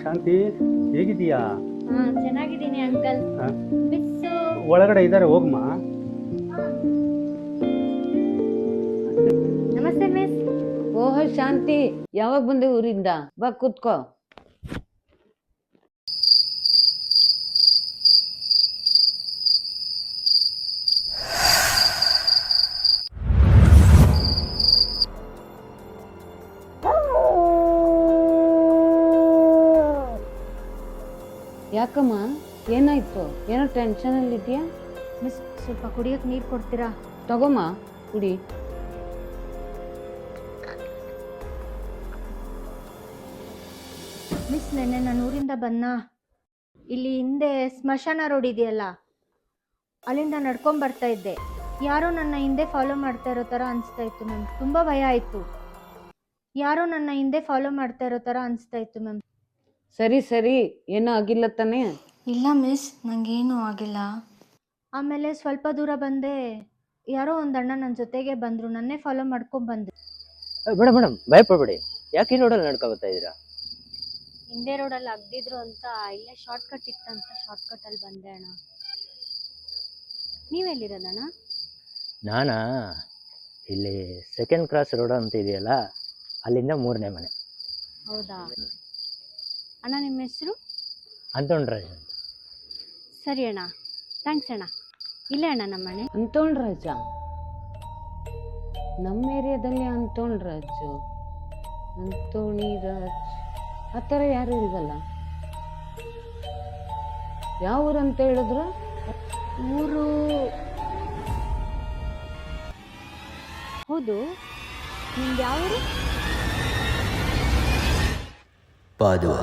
ಶಾಂತಿ, ಹೇಗಿದೀಯಾ? ಹಾ ಚೆನ್ನಾಗಿದ್ದೀನಿ ಅಂಕಲ್. ಆ, ಮಿಸ್ಸು. ಒಳಗಡೆ ಇದ್ದಾರೆ, ಹೋಗ್ಮ. ನಮಸ್ತೆ ಮಿಸ್. ಓಹೋ ಶಾಂತಿ, ಯಾವಾಗ ಬಂದೆ ಊರಿಂದ? ಬಾ ಕೂತ್ಕೋ. ಯಾಕಮ್ಮ, ಏನಾಯ್ತು? ಏನೋ ಟೆನ್ಷನ್ ಅಲ್ಲಿ ಇದೆಯಾ? ಮಿಸ್ ಸ್ವಲ್ಪ ಕುಡಿಯೋಕೆ ನೀರು ಕೊಡ್ತೀರಾ? ತಗೋಮ್ಮ, ಕುಡಿ. ಮಿಸ್ ನೆನ್ನೆ ನಾನು ಊರಿಂದ ಇಲ್ಲಿ ಹಿಂದೆ ಸ್ಮಶಾನ ರೋಡ್ ಇದೆಯಲ್ಲ, ಅಲ್ಲಿಂದ ನಡ್ಕೊಂಡ್ ಬರ್ತಾ ಇದ್ದೆ. ಯಾರೋ ನನ್ನ ಹಿಂದೆ ಫಾಲೋ ಮಾಡ್ತಾ ಇರೋ ಥರ ಅನಿಸ್ತಾ ಇತ್ತು ಮ್ಯಾಮ್. ತುಂಬ ಭಯ ಆಯಿತು. ಯಾರೋ ನನ್ನ ಹಿಂದೆ ಫಾಲೋ ಮಾಡ್ತಾ ಇರೋ ಥರ ಅನಿಸ್ತಾ ಇತ್ತು ಮ್ಯಾಮ್. ಸರಿ ಸರಿ, ಏನೂ ಆಗಿಲ್ಲ ತಾನೇ? ಇಲ್ಲ ಮಿಸ್, ನನಗೇನು ಆಗಿಲ್ಲ. ಆಮೇಲೆ ಸ್ವಲ್ಪ ದೂರ ಬಂದೆ, ಯಾರೋ ಒಂದು ಅಣ್ಣ ನನ್ನ ಜೊತೆಗೆ ಬಂದರು, ನನ್ನೇ ಫಾಲೋ ಮಾಡ್ಕೊಂಡು ಬಂದರು. ಮೇಡಮ್ ಮೇಡಮ್, ಭಯಪಡಬೇಡಿ. ಯಾಕೆ ಈ ರೋಡಲ್ಲಿ ನಡ್ಕೊ ಬರ್ತಾ ಇದ್ದೀರಾ? ಹಿಂದೆ ರೋಡಲ್ಲಿ ಅಗ್ದಿದ್ರು ಅಂತ, ಇಲ್ಲೇ ಶಾರ್ಟ್ಕಟ್ ಇತ್ತಂತ ಶಾರ್ಟ್ಕಟಲ್ಲಿ ಬಂದೆ ಅಣ್ಣ. ನೀವೆಲ್ಲಿರೋದಣ್ಣ? ನಾನಾ, ಇಲ್ಲಿ ಸೆಕೆಂಡ್ ಕ್ರಾಸ್ ರೋಡ್ ಅಂತ ಇದೆಯಲ್ಲ, ಅಲ್ಲಿಂದ 3ನೇ ಮನೆ. ಹೌದಾ ಅಣ್ಣ, ನಿಮ್ಮ ಹೆಸರು? ಅಂತೋಣ್ರಾಜ್ ಅಂತ. ಸರಿ ಅಣ್ಣ, ಥ್ಯಾಂಕ್ಸ್ ಅಣ್ಣ. ಇಲ್ಲೇ ಅಣ್ಣ ನಮ್ಮ ಮನೆ. ಅಂತೋಣ್ ರಾಜ? ನಮ್ಮ ಏರಿಯಾದಲ್ಲಿ ಅಂತೋಣ್ ರಾಜು, ಅಂತೋಣಿ ರಾಜ್ ಆ ಥರ ಯಾರು ಇಲ್ವಲ್ಲ. ಯಾವ ಊರು ಅಂತ ಹೇಳಿದ್ರು? ಊರು ಹೌದು, ನಿಮ್ದು ಯಾವ ಊರು? ಪಾದುವ.